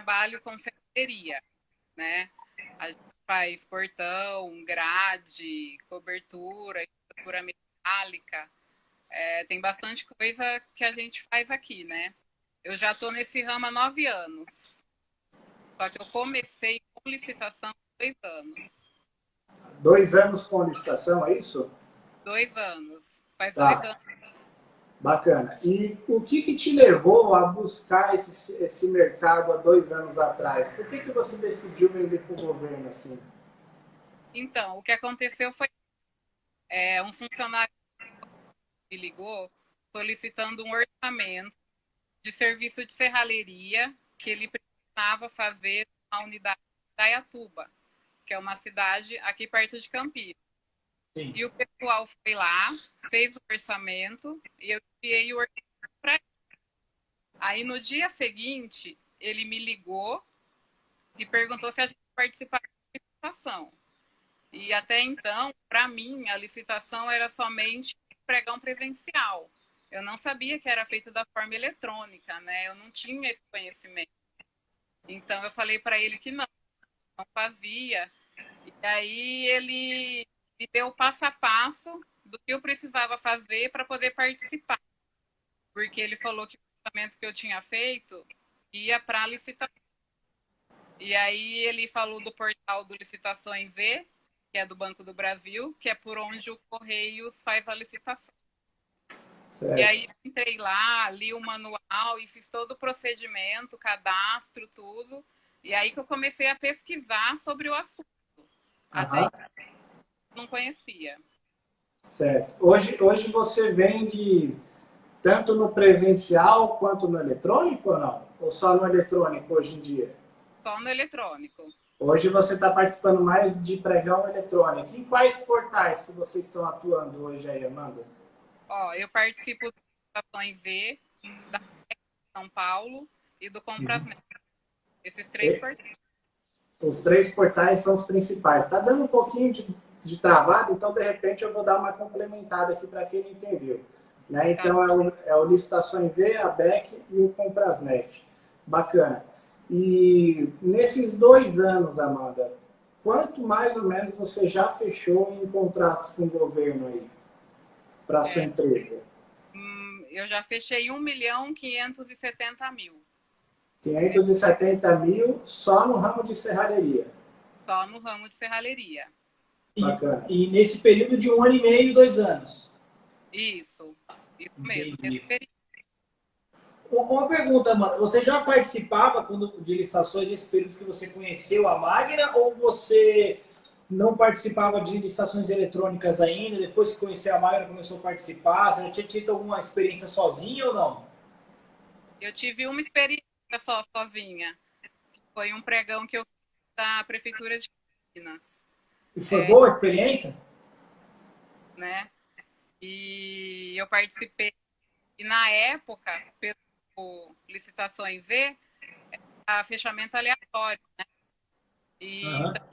trabalho com serralheria, né? A gente faz portão, grade, cobertura, estrutura metálica. Tem bastante coisa que a gente faz aqui, né? Eu já estou nesse ramo há 9 anos. Só que eu comecei com licitação há 2 anos. 2 anos com licitação, é isso? 2 anos. Faz 2 Tá, anos. bacana. E o que te levou a buscar esse mercado há 2 anos atrás? Por que você decidiu vender para o governo assim? Então, o que aconteceu foi um funcionário me ligou solicitando um orçamento de serviço de serralheria que ele precisava fazer na unidade da Dayatuba, que é uma cidade aqui perto de Campinas. Sim. E o pessoal foi lá, fez o orçamento e eu enviei o orçamento para ele. Aí no dia seguinte, ele me ligou e perguntou se a gente participava da licitação. E até então, para mim, a licitação era somente pregão presencial. Eu não sabia que era feito da forma eletrônica, né? Eu não tinha esse conhecimento. Então eu falei para ele que não fazia. E aí ele me deu o passo a passo do que eu precisava fazer para poder participar. Porque ele falou que o orçamento que eu tinha feito ia para a licitação. E aí ele falou do portal do Licitações E, que é do Banco do Brasil, que é por onde o Correios faz a licitação. E Certo. aí entrei lá, li o manual e fiz todo o procedimento, cadastro, tudo. E aí que eu comecei a pesquisar sobre o assunto. Até Aham. então eu não conhecia. Certo. Hoje você vende tanto no presencial quanto no eletrônico ou não? Ou só no eletrônico hoje em dia? Só no eletrônico. Hoje você está participando mais de pregão eletrônico. Em quais portais que vocês estão atuando hoje aí, Amanda? Ó, eu participo das licitações E, da São Paulo e do Compras Uhum. Net. Esses 3 E portais. os 3 portais são os principais. Está dando um pouquinho de travado, então de repente eu vou dar uma complementada aqui para quem não entendeu. Né? Tá? Então é o Licitações E, a BEC e o Comprasnet. Bacana. E nesses 2 anos, Amanda, quanto mais ou menos você já fechou em contratos com o governo aí para a sua É, empresa? eu já fechei 1.570.000 570 mil só no ramo de serralheria. só no ramo de serralheria. Bacana. E nesse período de 1 ano e meio, 2 anos. Isso mesmo. Entendi. Uma pergunta, mano. Você já participava de licitações nesse período que você conheceu a máquina ou você não participava de licitações eletrônicas ainda? Depois que conheceu a máquina, começou a participar? Você já tinha tido alguma experiência sozinha ou não? Eu tive uma experiência só sozinha. Foi um pregão que eu fiz da Prefeitura de Campinas, E foi boa a experiência? né? E eu participei. E na época, pelo Licitações V, a fechamento aleatório. E Aham. então,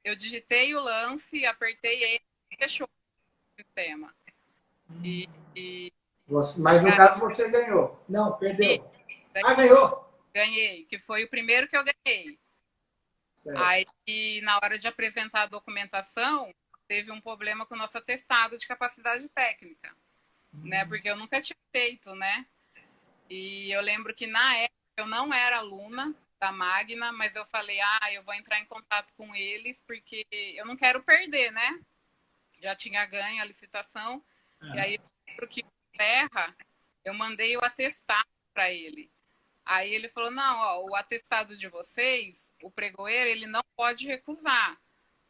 eu digitei o lance, apertei ele e fechou o sistema. E, e Mas no caso você ganhou. Não, ganhei, perdeu. Ah, ganhou? ganhei, que foi o primeiro que eu ganhei. Certo. Aí, na hora de apresentar a documentação, teve um problema com o nosso atestado de capacidade técnica, né? Porque eu nunca tinha feito, né? E eu lembro que na época eu não era aluna da Magna, mas eu falei, eu vou entrar em contato com eles porque eu não quero perder, né? Já tinha ganho a licitação. E aí, eu lembro que terra, eu mandei o atestado para ele. Aí ele falou, não, ó, o atestado de vocês, o pregoeiro, ele não pode recusar.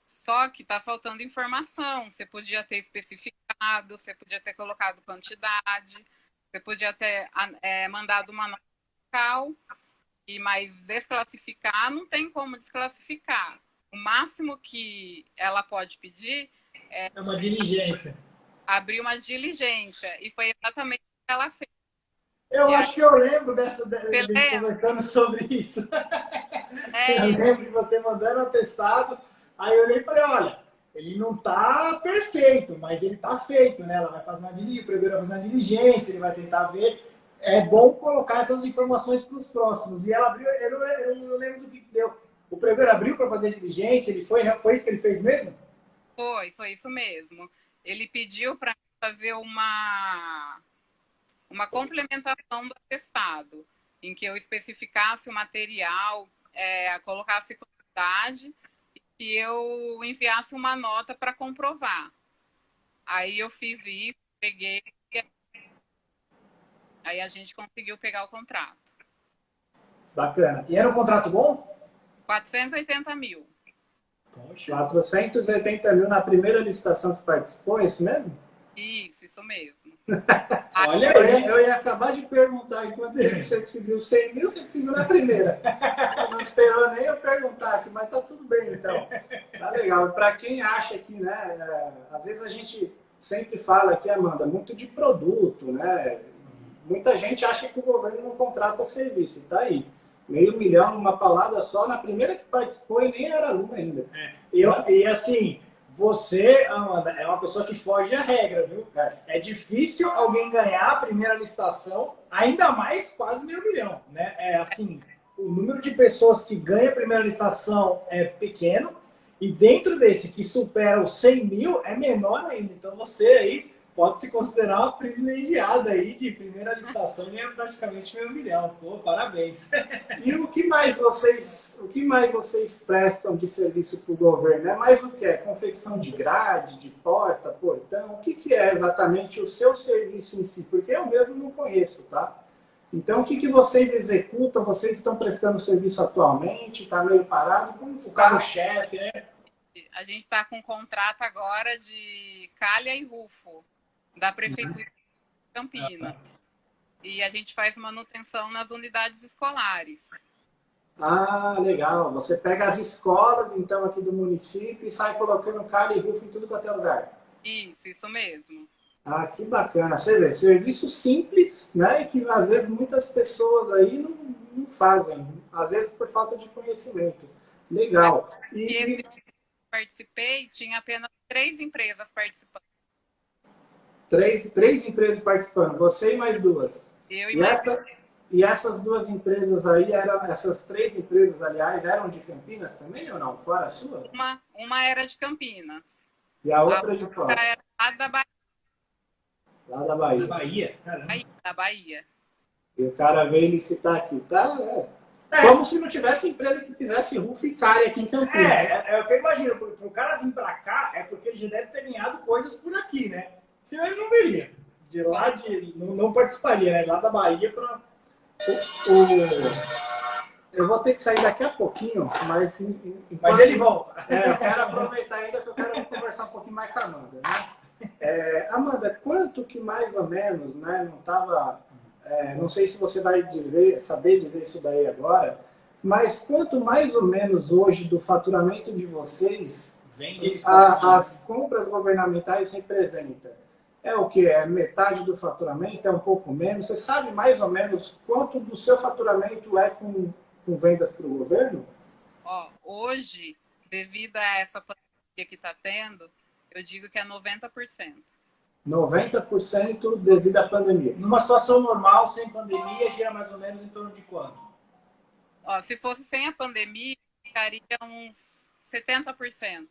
Só que está faltando informação. Você podia ter especificado, você podia ter colocado quantidade, você podia ter mandado uma nota fiscal, mas desclassificar não tem como desclassificar. O máximo que ela pode pedir é É uma diligência. abrir uma diligência. E foi exatamente o que ela fez. Eu E aí, acho que eu lembro você de lembra? conversando sobre isso. Eu E lembro de você mandando atestado. Aí eu olhei e falei, olha, ele não está perfeito, mas ele está feito, né? Ela vai fazer uma diligência, o primeiro vai fazer uma diligência, ele vai tentar ver. É bom colocar essas informações para os próximos. E ela abriu, era fazer a diligência, ele foi isso que ele fez mesmo? Foi isso mesmo. Ele pediu para fazer uma complementação do atestado, em que eu especificasse o material, colocasse quantidade e eu enviasse uma nota para comprovar. Aí eu fiz isso, peguei, aí a gente conseguiu pegar o contrato. Bacana. E era um contrato bom? 480 mil. Poxa. 480 mil na primeira licitação que participou, é isso mesmo? Isso mesmo. Olha aí. Eu ia acabar de perguntar enquanto você conseguiu 100 mil, você conseguiu na primeira. Não esperou nem eu perguntar aqui, mas tá tudo bem então. Tá legal. Para quem acha que, né, às vezes a gente sempre fala aqui, Amanda, muito de produto, né? Muita gente acha que o governo não contrata serviço, tá aí. R$500 mil numa paulada só, na primeira que participou e nem era aluno ainda. E assim, você, Amanda, é uma pessoa que foge à regra, viu? É difícil alguém ganhar a primeira licitação, ainda mais quase R$500 mil, né? Assim, o número de pessoas que ganha a primeira licitação é pequeno, e dentro desse que supera os 100 mil é menor ainda. Então você aí pode se considerar uma privilegiada aí de primeira licitação e é praticamente R$500 mil. Pô, parabéns. E o que mais vocês prestam de serviço para o governo? É mais o que? É confecção de grade, de porta, portão? O que é exatamente o seu serviço em si? Porque eu mesmo não conheço, tá? Então, o que vocês executam? Vocês estão prestando serviço atualmente? Está meio parado? Como O carro-chefe, né? A gente está com um contrato agora de calha e rufo da Prefeitura de Campinas. E a gente faz manutenção nas unidades escolares. Ah, legal. Você pega as escolas, então, aqui do município e sai colocando calha e rufo em tudo quanto é lugar. Isso mesmo. Ah, que bacana. Você vê, serviço simples, né? E que às vezes muitas pessoas aí não fazem. Às vezes por falta de conhecimento. Legal. E esse que eu participei, tinha apenas 3 empresas participando. Três empresas participando, você e mais duas. Eu e mais E essas duas empresas aí, essas 3 empresas, aliás, eram de Campinas também ou não? Fora a sua? Uma era de Campinas. E a outra de fora? Era lá da Bahia. Lá da Bahia. Da Bahia? Caramba. Da Bahia. E o cara veio licitar aqui, tá? Como se não tivesse empresa que fizesse rufo e calha aqui em Campinas. É o que eu imagino. Para o cara vir para cá, é porque ele já deve ter ganhado coisas por aqui, né? Senão ele não viria. De lá, não participaria, né? Lá da Bahia para... Eu vou ter que sair daqui a pouquinho, mas ele volta. Eu quero aproveitar ainda que eu quero conversar um pouquinho mais com a Amanda, né? Amanda, quanto que mais ou menos, né? Não tava, não sei se você vai saber dizer isso daí agora, mas quanto mais ou menos hoje do faturamento de vocês as compras governamentais representam? É o que? É metade do faturamento? É um pouco menos? Você sabe mais ou menos quanto do seu faturamento é com vendas para o governo? Hoje, devido a essa pandemia que está tendo, eu digo que é 90%. 90% devido à pandemia. Numa situação normal, sem pandemia, gira mais ou menos em torno de quanto? Se fosse sem a pandemia, ficaria uns 70%.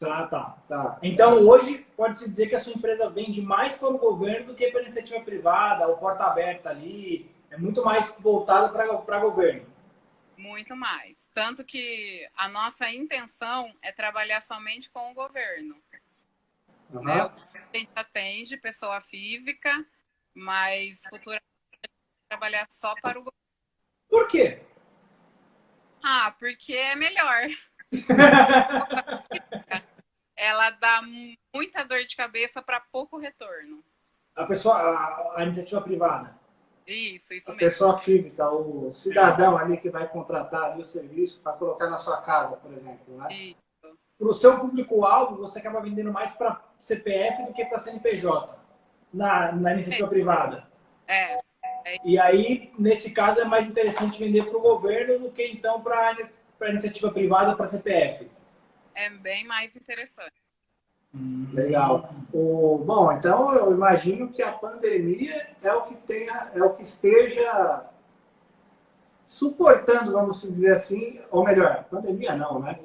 Tá. Então, hoje, pode-se dizer que a sua empresa vende mais para o governo do que para a iniciativa privada, ou porta aberta ali. É muito mais voltada para governo. Muito mais. Tanto que a nossa intenção é trabalhar somente com o governo. Uhum. Né? A gente atende pessoa física, mas futuramente a gente vai trabalhar só para o governo. Por quê? Porque é melhor. Ela dá muita dor de cabeça para pouco retorno. A iniciativa privada. Isso a mesmo. Pessoa física, o cidadão ali que vai contratar ali o serviço para colocar na sua casa, por exemplo, né? Isso. Para o seu público-alvo, você acaba vendendo mais para CPF do que para CNPJ, na iniciativa privada. E aí, nesse caso, é mais interessante vender para o governo do que, então, para a iniciativa privada, para CPF. É bem mais interessante. Legal. Bom, então eu imagino que a pandemia é o que esteja suportando, vamos dizer assim, ou melhor, pandemia não, né?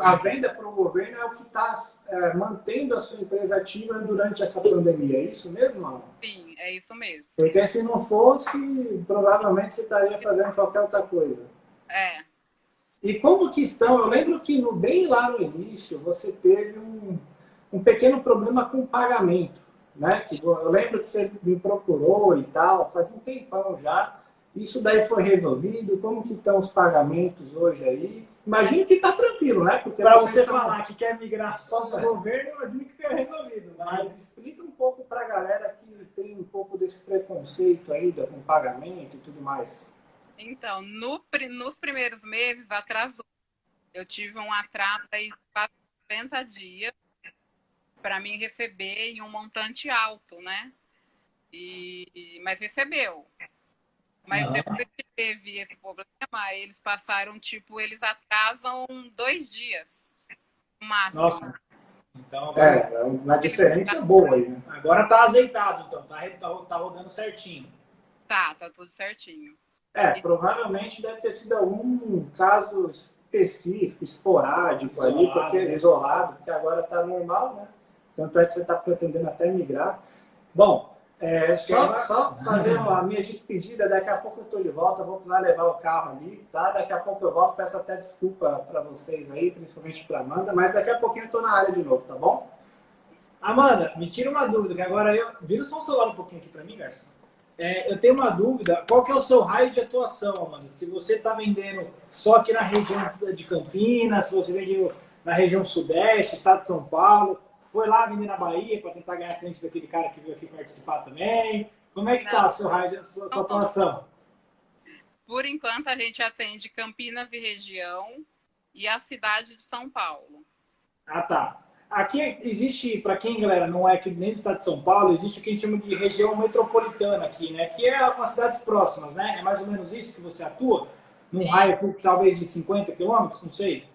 A venda para o governo é o que está mantendo a sua empresa ativa durante essa pandemia, é isso mesmo, não? Sim, é isso mesmo. Porque se não fosse, provavelmente você estaria fazendo qualquer outra coisa. É. E como que estão? Eu lembro que bem lá no início você teve um pequeno problema com o pagamento, né? Eu lembro que você me procurou e tal, faz um tempão já. Isso daí foi resolvido? Como que estão os pagamentos hoje aí? Imagino que está tranquilo, né? Para você falar que quer migrar só do governo, imagino que tenha resolvido. Mas explica um pouco para a galera que tem um pouco desse preconceito aí com pagamento e tudo mais. Então, nos primeiros meses atrasou. Eu tive um atraso aí de 40 dias para mim receber em um montante alto, né? Mas recebeu. Mas depois que teve esse problema, eles passaram, tipo, eles atrasam 2 dias, no máximo. Nossa. Então, agora, uma diferença boa aí, né? Agora tá azeitado, então. Tá rodando certinho. Tá tudo certinho. Provavelmente deve ter sido algum caso específico, esporádico ali, isolado, porque agora está normal, né? Tanto é que você está pretendendo até migrar. Bom, só fazer a minha despedida, daqui a pouco eu estou de volta, vou precisar levar o carro ali, tá? Daqui a pouco eu volto, peço até desculpa para vocês aí, principalmente para Amanda, mas daqui a pouquinho eu estou na área de novo, tá bom? Amanda, me tira uma dúvida, que agora vira só o celular um pouquinho aqui para mim, Garça. Eu tenho uma dúvida, qual que é o seu raio de atuação, Amanda? Se você está vendendo só aqui na região de Campinas, se você vende na região sudeste, estado de São Paulo, foi lá vender na Bahia para tentar ganhar cliente daquele cara que veio aqui participar também. Como é que está o seu raio de sua atuação? Por enquanto, a gente atende Campinas e região e a cidade de São Paulo. Ah, tá. Aqui existe, para quem, galera, não é aqui nem do estado de São Paulo, existe o que a gente chama de região metropolitana aqui, né? Que é com as cidades próximas, né? É mais ou menos isso que você atua? Num raio talvez de 50 quilômetros, não sei?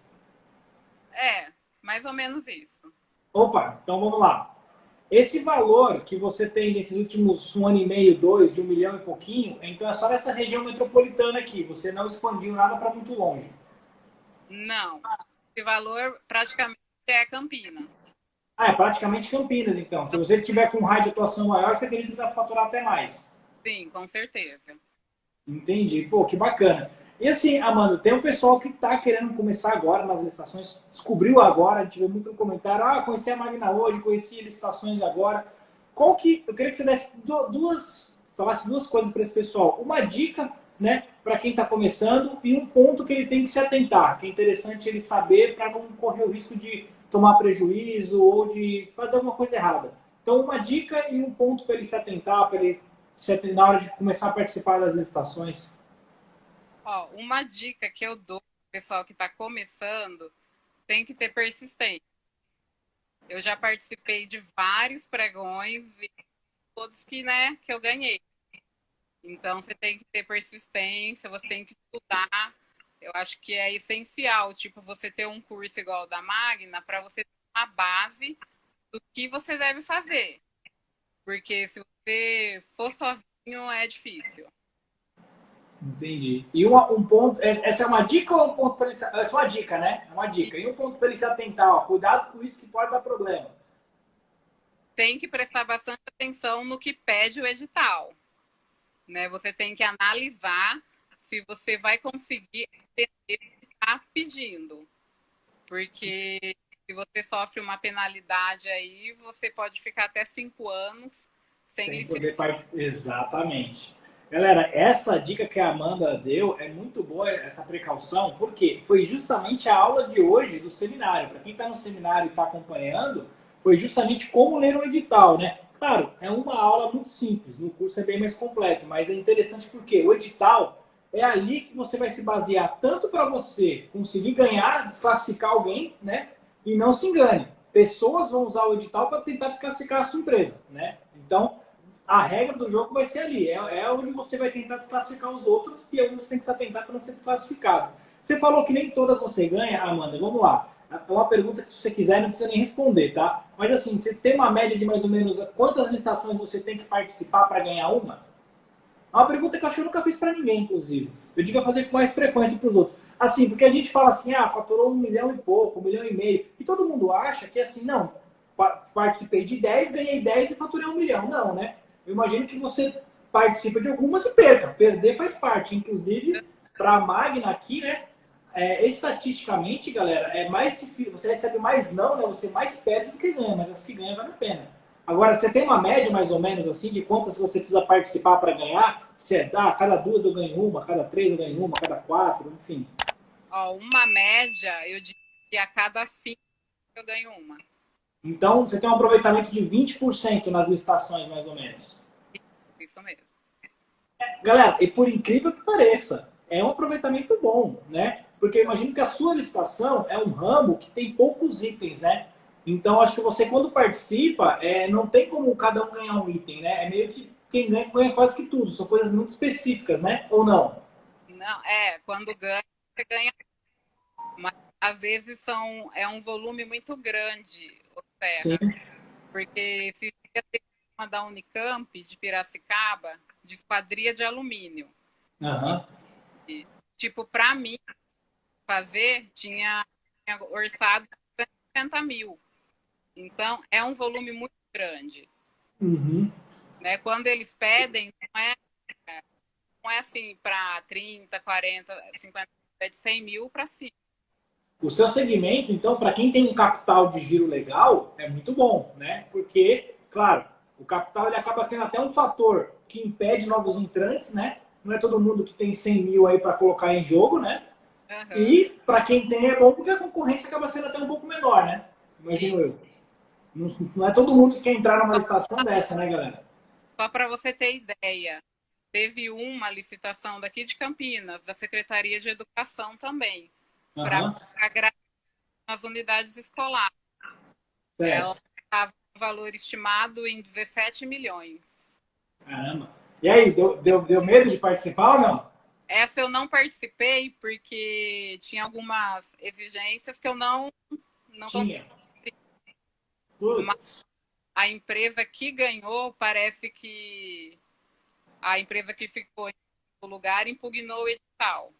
Mais ou menos isso. Opa, então vamos lá. Esse valor que você tem nesses últimos 1 ano e meio, 2, de 1 milhão e pouquinho, então é só nessa região metropolitana aqui, você não expandiu nada para muito longe. Não. Esse valor praticamente é Campinas. É praticamente Campinas, então. Se você tiver com um raio de atuação maior, você acredita que vai faturar até mais. Sim, com certeza. Entendi. Pô, que bacana. E assim, Amanda, tem um pessoal que está querendo começar agora nas licitações, descobriu agora, a gente vê muito no comentário, conheci a Magna hoje, conheci licitações agora. Eu queria que você falasse duas coisas para esse pessoal. Uma dica, né, para quem está começando e um ponto que ele tem que se atentar, que é interessante ele saber para não correr o risco de tomar prejuízo ou de fazer alguma coisa errada. Então, uma dica e um ponto para ele se atentar, para ele na hora de começar a participar das licitações. Uma dica que eu dou para o pessoal que está começando, tem que ter persistência. Eu já participei de vários pregões e todos que eu ganhei. Então, você tem que ter persistência, você tem que estudar. Eu acho que é essencial, tipo, você ter um curso igual da Magna para você ter uma base do que você deve fazer. Porque se você for sozinho, é difícil. Entendi. E um ponto, essa é uma dica ou um ponto para ele se... Essa é uma dica, né? É uma dica. E um ponto para ele se atentar, cuidado com isso que pode dar problema. Tem que prestar bastante atenção no que pede o edital. Né? Você tem que analisar se você vai conseguir entender o que está pedindo. Porque se você sofre uma penalidade aí, você pode ficar até 5 anos sem poder Exatamente. Galera, essa dica que a Amanda deu é muito boa, essa precaução, porque foi justamente a aula de hoje do seminário. Para quem está no seminário e está acompanhando, foi justamente como ler um edital, né? Claro, é uma aula muito simples, no curso é bem mais completo, mas é interessante porque o edital é ali que você vai se basear tanto para você conseguir ganhar, desclassificar alguém, né? E não se engane, pessoas vão usar o edital para tentar desclassificar a sua empresa, né? Então, a regra do jogo vai ser ali, é onde você vai tentar desclassificar os outros e onde você tem que se atentar para não ser desclassificado. Você falou que nem todas você ganha, Amanda, vamos lá. É uma pergunta que se você quiser não precisa nem responder, tá? Mas assim, você tem uma média de mais ou menos quantas licitações você tem que participar para ganhar uma? É uma pergunta que eu acho que eu nunca fiz para ninguém, inclusive. Eu digo a fazer com mais frequência para os outros. Assim, porque a gente fala assim, ah, faturou 1 milhão e pouco, 1,5 milhão. E todo mundo acha que assim, não, participei de 10, ganhei 10 e faturei 1 milhão. Não, né? Eu imagino que você participa de algumas e perca. Perder faz parte. Inclusive, para a Magna aqui, né? Estatisticamente, galera, é mais difícil. Você recebe mais não, né? Você mais perde do que ganha, mas as que ganham vale a pena. Agora, você tem uma média mais ou menos assim de quantas você precisa participar para ganhar? Se é, cada 2 eu ganho uma, cada 3 eu ganho uma, cada 4, enfim. Ó, uma média, eu diria que a cada 5 eu ganho uma. Então, você tem um aproveitamento de 20% nas licitações, mais ou menos. Isso mesmo. Galera, e por incrível que pareça, é um aproveitamento bom, né? Porque eu imagino que a sua licitação é um ramo que tem poucos itens, né? Então, acho que você, quando participa, não tem como cada um ganhar um item, né? É meio que quem ganha quase que tudo. São coisas muito específicas, né? Ou não? Não, quando ganha, você ganha. Mas às vezes é um volume muito grande, o Sim. Serra. Porque se você tem uma da Unicamp, de Piracicaba, de esquadria de alumínio. Aham. E, tipo, para mim fazer, tinha orçado 60 mil. Então, é um volume muito grande. Uhum. Né? Quando eles pedem, não é assim para 30, 40, 50, é de 100 mil para cima. O seu segmento, então, para quem tem um capital de giro legal, é muito bom, né? Porque, claro, o capital ele acaba sendo até um fator que impede novos entrantes, né? Não é todo mundo que tem 100 mil aí para colocar em jogo, né? Uhum. E para quem tem é bom porque a concorrência acaba sendo até um pouco menor, né? Imagino eu. Não é todo mundo que quer entrar numa licitação dessa, né, galera? Só para você ter ideia, teve uma licitação daqui de Campinas, da Secretaria de Educação também, para Aham. agradar as unidades escolares. Ela Certo. estava com valor estimado em 17 milhões. Caramba. E aí, deu medo de participar ou não? Essa eu não participei porque tinha algumas exigências que eu não consegui. Tinha. Mas Putz. a empresa que ganhou, parece que a empresa que ficou no lugar impugnou o edital.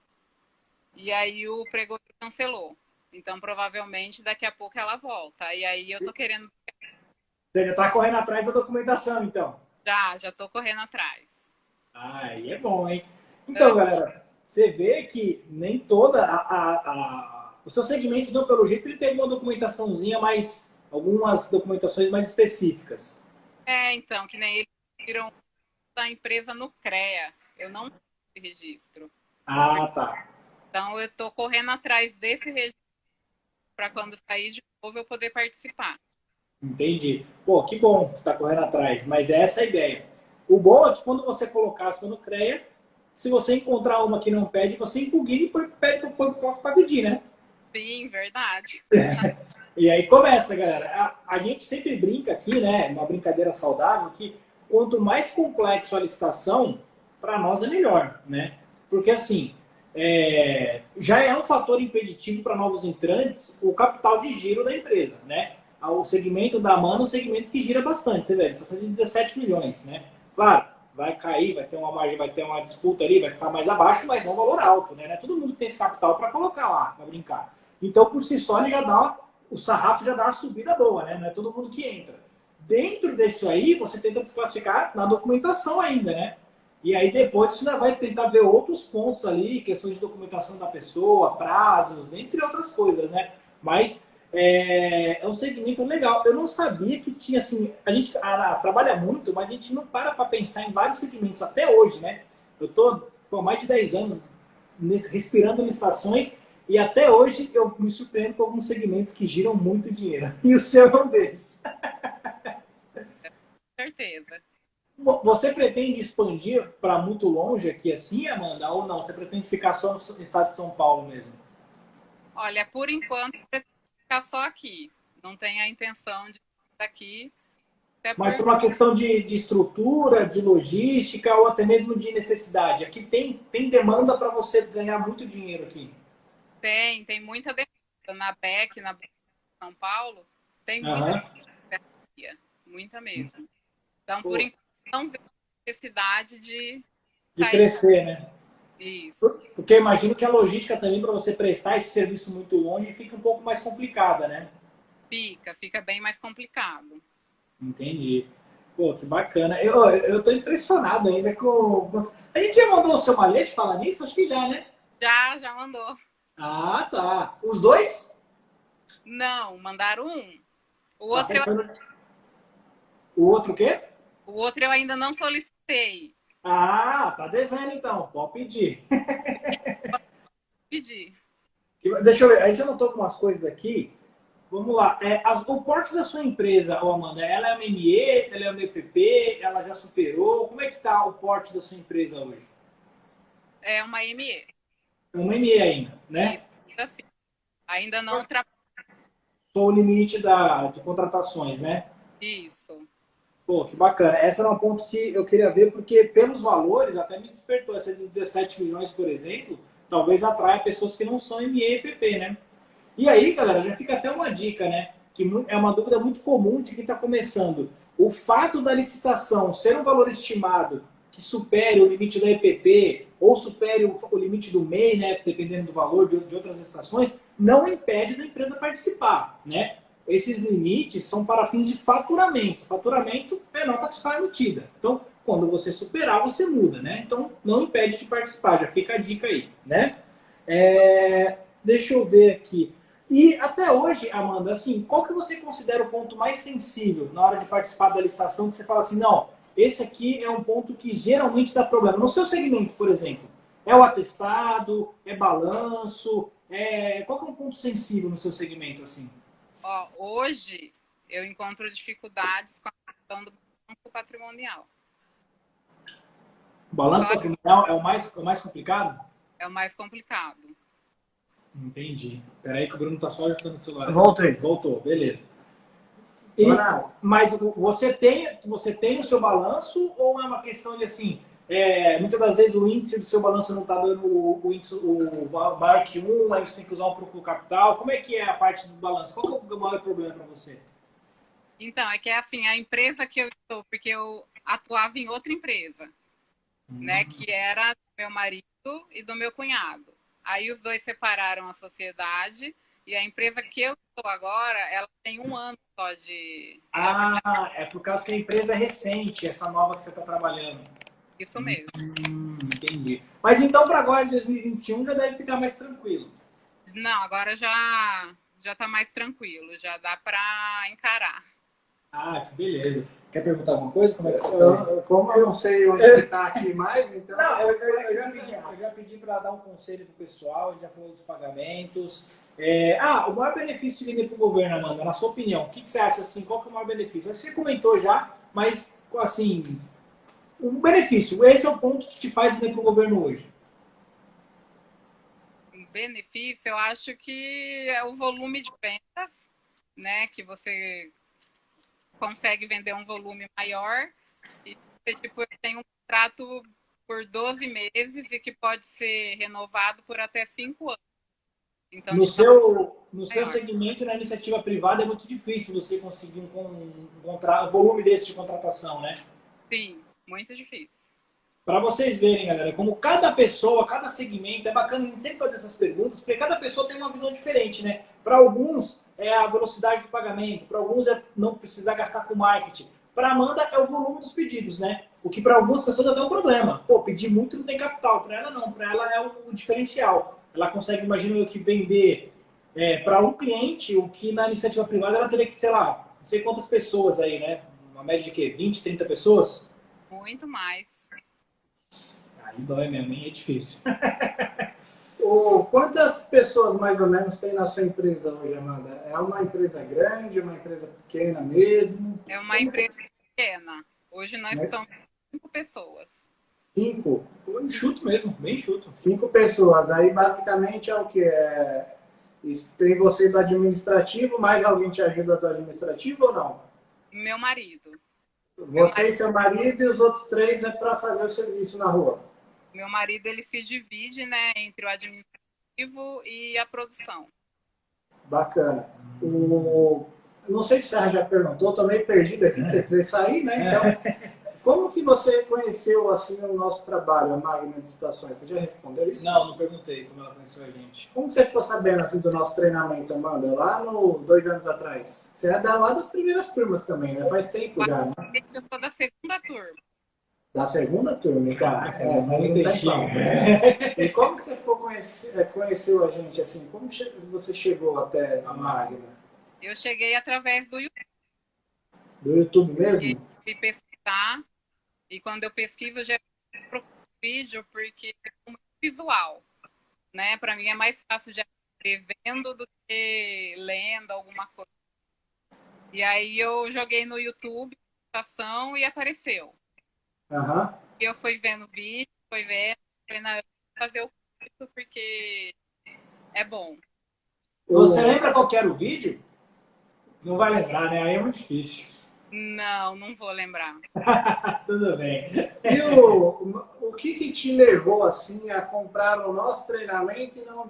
E aí o pregoeiro cancelou. Então, provavelmente, daqui a pouco ela volta. E aí eu tô querendo. Você já está correndo atrás da documentação, então. Já tô correndo atrás. Ah, aí é bom, hein? Então, galera, você vê que nem toda o seu segmento, não, pelo jeito, ele tem uma documentaçãozinha mais, algumas documentações mais específicas. Então, que nem eles viram da empresa no CREA. Eu não tenho esse registro. Ah, tá. Então, eu tô correndo atrás desse registro para quando sair de novo eu poder participar. Entendi. Pô, que bom que você está correndo atrás, mas é essa a ideia. O bom é que quando você colocar a sua no CREA, se você encontrar uma que não pede, você impugna e pede para pedir, né? Sim, verdade. E aí começa, galera. A gente sempre brinca aqui, né? Uma brincadeira saudável, que quanto mais complexo a licitação, para nós é melhor, né? Porque assim, já é um fator impeditivo para novos entrantes o capital de giro da empresa, né? O segmento da Mano é um segmento que gira bastante, você vê, licitação de 17 milhões, né? Claro, vai cair, vai ter uma margem, vai ter uma disputa ali, vai ficar mais abaixo, mas é um valor alto, né? Não é todo mundo tem esse capital para colocar lá, para brincar. Então, por si só, ele já dá, o sarrafo já dá uma subida boa, né? Não é todo mundo que entra. Dentro disso aí, você tenta desclassificar na documentação ainda, né? E aí depois você ainda vai tentar ver outros pontos ali, questões de documentação da pessoa, prazos, entre outras coisas, né? Mas é um segmento legal. Eu não sabia que tinha, assim, a gente trabalha muito, mas a gente não para pensar em vários segmentos até hoje, né? Eu tô há mais de 10 anos respirando licitações e até hoje eu me surpreendo com alguns segmentos que giram muito dinheiro. E o seu é um desses. Com certeza. Você pretende expandir para muito longe aqui assim, Amanda? Ou não? Você pretende ficar só no estado de São Paulo mesmo? Olha, por enquanto, eu pretendo ficar só aqui. Não tenho a intenção de ficar daqui. Até Mas por porque uma questão de estrutura, de logística ou até mesmo de necessidade. Aqui tem demanda para você ganhar muito dinheiro aqui. tem muita demanda na BEC, na Bolsa de São Paulo. Tem muita Aham. demanda, muita mesmo. Então, por Pô, enquanto, não vejo necessidade de De crescer, né? Isso. Porque eu imagino que a logística também, para você prestar esse serviço muito longe, fica um pouco mais complicada, né? Fica bem mais complicado. Entendi. Pô, que bacana. Eu tô impressionado ainda com... A gente já mandou o seu malete falar nisso? Acho que já, né? Já mandou. Ah, tá. Os dois? Não, mandaram um. O Tá outro, O outro o quê? o outro eu ainda não solicitei. Ah, tá devendo então. Pode pedir. Pedi. Deixa eu ver. A gente anotou algumas coisas aqui. Vamos lá. O porte da sua empresa, ô Amanda, ela é uma ME, ela é uma EPP, ela já superou? Como é que tá o porte da sua empresa hoje? É uma ME. É uma ME ainda, né? Isso, assim. Ainda não trabalho. Sou o limite de contratações, né? Isso. Pô, que bacana. Essa era um ponto que eu queria ver, porque pelos valores, até me despertou. Essa de 17 milhões, por exemplo, talvez atraia pessoas que não são ME e EPP, né? E aí, galera, já fica até uma dica, né? Que é uma dúvida muito comum de quem está começando. O fato da licitação ser um valor estimado que supere o limite da EPP ou supere o limite do MEI, né? Dependendo do valor de outras licitações, não impede da empresa participar, né? Esses limites são para fins de faturamento. Faturamento é nota fiscal emitida. Então, quando você superar, você muda, né? Então, não impede de participar. Já fica a dica aí, né? Deixa eu ver aqui. E até hoje, Amanda, assim, qual que você considera o ponto mais sensível na hora de participar da licitação que você fala assim, não, esse aqui é um ponto que geralmente dá problema. No seu segmento, por exemplo, é o atestado, é balanço, qual que é um ponto sensível no seu segmento, assim? Ó, hoje eu encontro dificuldades com a questão do balanço patrimonial. O balanço patrimonial é o mais complicado? É o mais complicado. Entendi. Peraí que o Bruno tá só ajustando o celular. Voltei. Voltou, beleza. Mas você tem o seu balanço ou é uma questão de assim, muitas das vezes o índice do seu balanço não está dando o índice, o maior que 1, aí você tem que usar um próprio capital. Como é que é a parte do balanço? Qual que é o maior problema para você? Então, é que é assim, a empresa que eu estou, porque eu atuava em outra empresa, né, que era do meu marido e do meu cunhado. Aí os dois separaram a sociedade e a empresa que eu estou agora, ela tem 1 ano só de... É por causa que a empresa é recente, essa nova que você está trabalhando. Isso mesmo. Entendi. Mas então para agora, em 2021, já deve ficar mais tranquilo. Não, agora já está mais tranquilo, já dá para encarar. Que beleza. Quer perguntar alguma coisa? Como é que você como eu não sei onde está aqui mais, então... Não, eu já pedi para dar um conselho para o pessoal, a gente já falou dos pagamentos. O maior benefício de vender para o governo, Amanda, na sua opinião, o que você acha assim? Qual que é o maior benefício? Você comentou já, mas assim, o benefício, esse é o ponto que te faz vender para o governo hoje. Benefício, eu acho que é o volume de vendas, né? Que você consegue vender um volume maior e você tipo, tem um contrato por 12 meses e que pode ser renovado por até 5 anos. Então, no seu segmento, na iniciativa privada, é muito difícil você conseguir um volume desse de contratação, né? Sim, muito difícil. Para vocês verem, galera, como cada pessoa, cada segmento, é bacana a gente sempre fazer essas perguntas, porque cada pessoa tem uma visão diferente, né? Para alguns é a velocidade de pagamento, para alguns é não precisar gastar com marketing. Para a Amanda é o volume dos pedidos, né? O que para algumas pessoas até é um problema. Pô, pedir muito não tem capital. Para ela não, para ela é o diferencial. Ela consegue, imagina eu, que vender para um cliente, o que na iniciativa privada ela teria que, sei lá, não sei quantas pessoas aí, né? Uma média de quê? 20, 30 pessoas? Muito mais. Aí dói mesmo, hein? É difícil. Quantas pessoas mais ou menos tem na sua empresa hoje, Amanda? É uma empresa grande, uma empresa pequena mesmo? É uma empresa pequena. Hoje nós estamos com 5 pessoas. 5? Enxuto mesmo, bem enxuto. 5 pessoas. Aí basicamente é o que? Tem você do administrativo, mais alguém te ajuda do administrativo ou não? Meu marido. Você e seu marido e os outros 3 é para fazer o serviço na rua? Meu marido, ele se divide, né, entre o administrativo e a produção. Bacana. Não sei se você já perguntou, estou meio perdido aqui, precisei sair, né? Então, Como que você conheceu assim o nosso trabalho, a Magna de Estações? Você já respondeu isso? Não perguntei como ela conheceu a gente. Como você ficou sabendo assim do nosso treinamento, Amanda? Lá no 2 anos atrás. Você é lá das primeiras turmas também, né? Faz tempo já, né? Eu sou da segunda turma. Da segunda turma, então. Mas muito não tem antigo. como. E como que você ficou conheceu a gente assim? Como você chegou até a Magna? Eu cheguei através do YouTube. Do YouTube E mesmo? fui pesquisar. E quando eu pesquiso, eu já procuro vídeo porque é muito visual, né? Para mim é mais fácil de aprender vendo do que lendo alguma coisa. E aí eu joguei no YouTube ação e apareceu. Aham. E eu fui vendo vídeo, falei, não, eu vou fazer o curso porque é bom. Você lembra qual que era o vídeo? Não vai lembrar, né? Aí é muito difícil. Não vou lembrar. Tudo bem. E o que te levou assim a comprar o nosso treinamento e não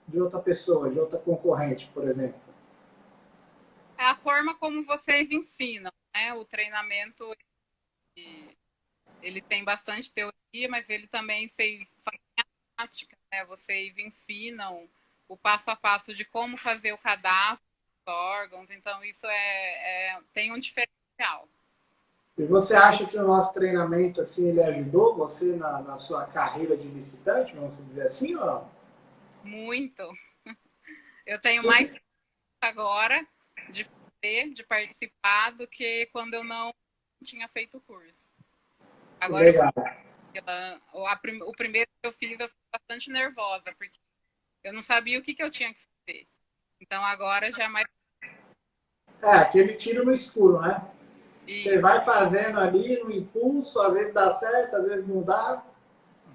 de outra pessoa, de outra concorrente, por exemplo? É a forma como vocês ensinam, né? O treinamento, ele tem bastante teoria, mas ele também faz prática, né? Vocês ensinam o passo a passo de como fazer o cadastro dos órgãos, então isso tem um diferencial. E você acha que o nosso treinamento assim ele ajudou você na sua carreira de licitante, vamos dizer assim, ou não? Muito. Eu tenho mais agora de fazer, de participar, do que quando eu não tinha feito o curso. Agora, Legal. o primeiro que eu fiz bastante nervosa, porque eu não sabia o que eu tinha que fazer. Então agora já é mais. Aquele tiro no escuro, né? Isso. Você vai fazendo ali no impulso, às vezes dá certo, às vezes não dá.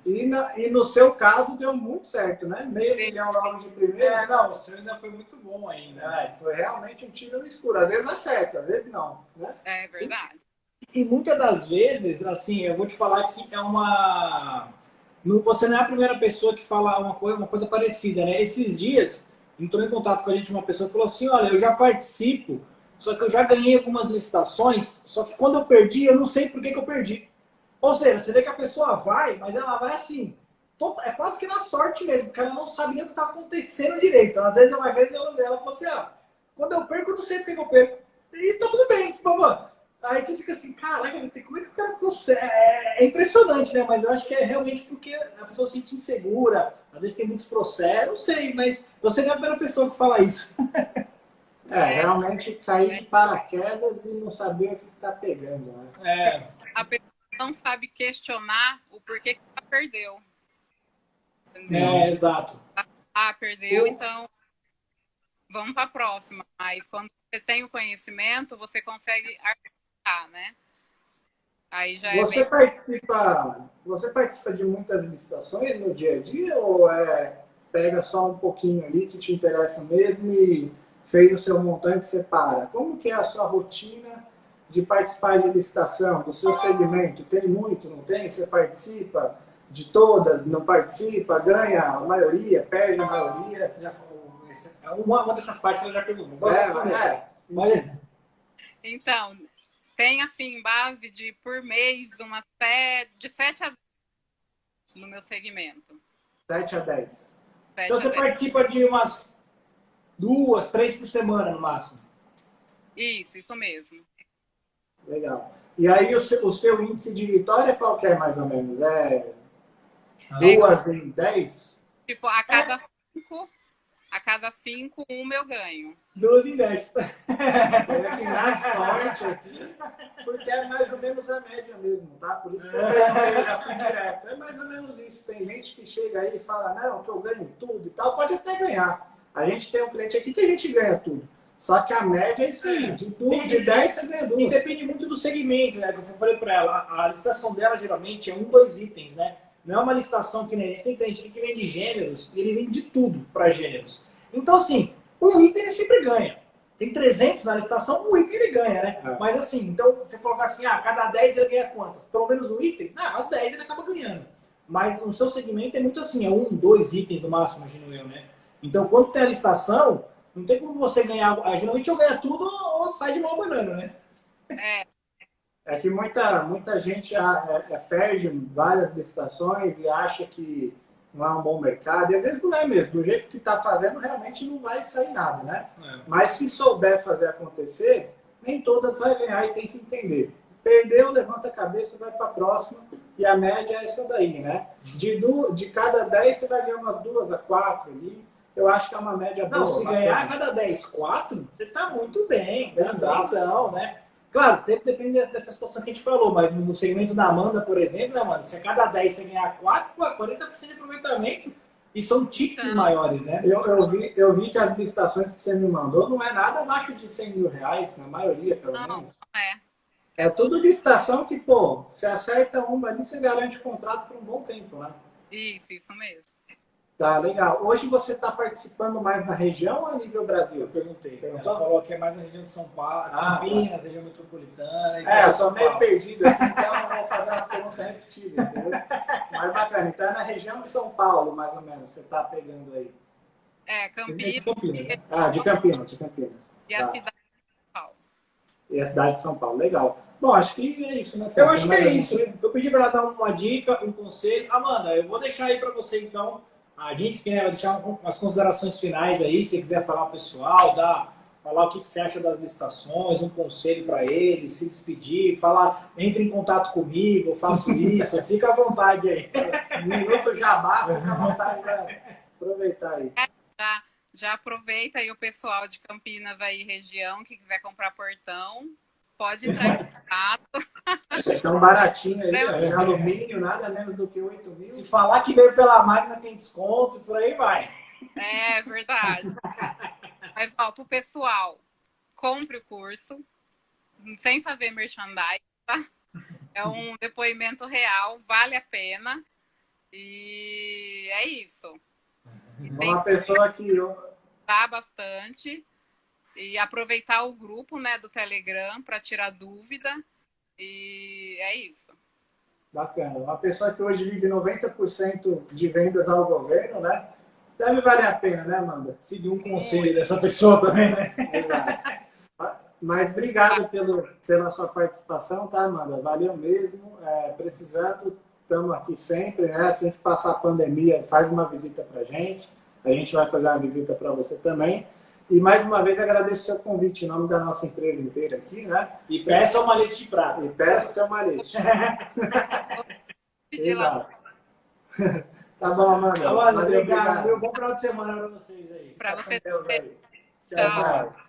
E no seu caso deu muito certo, né? Meio milhão logo de primeira. Não, o seu ainda foi muito bom ainda. Foi realmente um tiro no escuro. Às vezes dá certo, às vezes não, né? É verdade. E muitas das vezes, assim, eu vou te falar que é uma... Você não é a primeira pessoa que fala uma coisa parecida, né? Esses dias, entrou em contato com a gente uma pessoa que falou assim, olha, eu já participo, só que eu já ganhei algumas licitações, só que quando eu perdi, eu não sei por que eu perdi. Ou seja, você vê que a pessoa vai, mas ela vai assim, é quase que na sorte mesmo, porque ela não sabe nem o que está acontecendo direito. Então, às vezes ela vê ela fala assim, quando eu perco, eu não sei por que eu perco. E tá tudo bem, por favor. Aí você fica assim, caraca, como é que o cara consegue? É impressionante, né? Mas eu acho que é realmente porque a pessoa se sente insegura, às vezes tem muitos processos, não sei, mas você não é a primeira pessoa que fala isso. Realmente cair de paraquedas e não saber o que está pegando, né? A pessoa não sabe questionar o porquê que ela perdeu. Entendeu? Exato. Perdeu, então vamos para a próxima. Mas quando você tem o conhecimento, você consegue argumentar, né? Aí já Você participa de muitas licitações no dia a dia ou pega só um pouquinho ali que te interessa mesmo e fez o seu montante e separa? Como que é a sua rotina de participar de licitação, do seu segmento? Tem muito, não tem? Você participa de todas, não participa, ganha a maioria, perde a maioria? Uma dessas partes eu já pergunto. Então, tem assim, base de por mês, de 7 a 10 no meu segmento. 7 a 10. Então você participa de umas 2, 3 por semana no máximo? Isso mesmo. Legal. E aí o seu índice de vitória qual que é mais ou menos? 2 em 10? Tipo, a cada 5, uma eu ganho. 2 em 10. Olha que na sorte aqui, porque é mais ou menos a média mesmo, tá? Por isso que eu já fui direto. É mais ou menos isso. Tem gente que chega aí e fala, não, que eu ganho tudo e tal. Pode até ganhar. A gente tem um cliente aqui que a gente ganha tudo. Só que a média é isso aí. De 10 você ganha 2. E depende muito do segmento, né? Como eu falei para ela, a licitação dela geralmente é 1, 2 itens, né? Não é uma licitação que nem a gente tem cliente que vende gêneros e ele vende de tudo para gêneros. Então, assim, um item ele sempre ganha. Tem 300 na licitação, um item ele ganha, né? Mas assim, então você colocar assim, cada 10 ele ganha quantas? Pelo menos um item? As 10 ele acaba ganhando. Mas no seu segmento é muito assim, é 1, 2 itens no máximo, imagino eu, né? Então, quando tem a licitação, não tem como você ganhar. Geralmente eu ganho tudo ou sai de mão banana, né? É que muita gente perde várias licitações e acha que não é um bom mercado. E às vezes não é mesmo. Do jeito que está fazendo, realmente não vai sair nada, né? É. Mas se souber fazer acontecer, nem todas vai ganhar e tem que entender. Perdeu, levanta a cabeça, vai para a próxima. E a média é essa daí, né? De cada 10, você vai ganhar umas 2 a 4 ali. Eu acho que é uma média boa. Não, se bacana. ganhar a cada 10, 4, você tá muito bem, tá benzão, né? Claro, sempre depende dessa situação que a gente falou, mas no segmento da Amanda, por exemplo, né, mano, se a cada 10 você ganhar 4, pô, 40% de aproveitamento e são tickets maiores, né? Eu vi que as licitações que você me mandou não é nada abaixo de 100 mil reais, na maioria, pelo menos. Não é. É tudo licitação que, pô, você acerta uma ali, você garante o contrato por um bom tempo, né? Isso mesmo. Tá, legal. Hoje você está participando mais na região ou a nível Brasil? Eu perguntei. Perguntou? Ela falou que é mais na região de São Paulo, Campinas, região metropolitana. Eu sou meio perdido aqui, então eu vou fazer umas perguntas repetidas, entendeu? Mas bacana. Então é na região de São Paulo, mais ou menos, você está pegando aí. Campinas, né? De Campinas, de Campinas. E a cidade de São Paulo. E a cidade de São Paulo, legal. Bom, acho que é isso, né? Eu acho que é isso. Eu pedi para ela dar uma dica, um conselho. Amanda, eu vou deixar aí para você, então. A gente quer deixar umas considerações finais aí, se você quiser falar ao pessoal, falar o que você acha das licitações, um conselho para eles, se despedir, falar, entre em contato comigo, eu faço isso, fica à vontade aí. Minuto jabá, fica à vontade para aproveitar aí. Já aproveita aí o pessoal de Campinas aí, região, que quiser comprar portão, pode entrar em contato. É tão baratinho aí, de alumínio, nada menos do que 8 mil. Se falar que veio pela máquina tem desconto, por aí vai. É verdade. Mas, ó, pro pessoal, compre o curso, sem fazer merchandising, tá? É um depoimento real, vale a pena. E é isso. E Uma pessoa que tá bastante. E aproveitar o grupo, né, do Telegram para tirar dúvida. E é isso. Bacana. Uma pessoa que hoje vive 90% de vendas ao governo, né? Deve valer a pena, né, Amanda? Seguir um conselho dessa pessoa também, né? Exato. Mas obrigado pela sua participação, tá, Amanda? Valeu mesmo. Precisando, estamos aqui sempre, né? Assim que passar a pandemia, faz uma visita pra gente. A gente vai fazer uma visita para você também. E mais uma vez agradeço o seu convite em nome da nossa empresa inteira aqui, né? E peça uma malete de prata. E peça o seu malete. Exato. Tá bom, Amanda. Obrigado. Bom final de semana para vocês aí. Para você também. Tchau.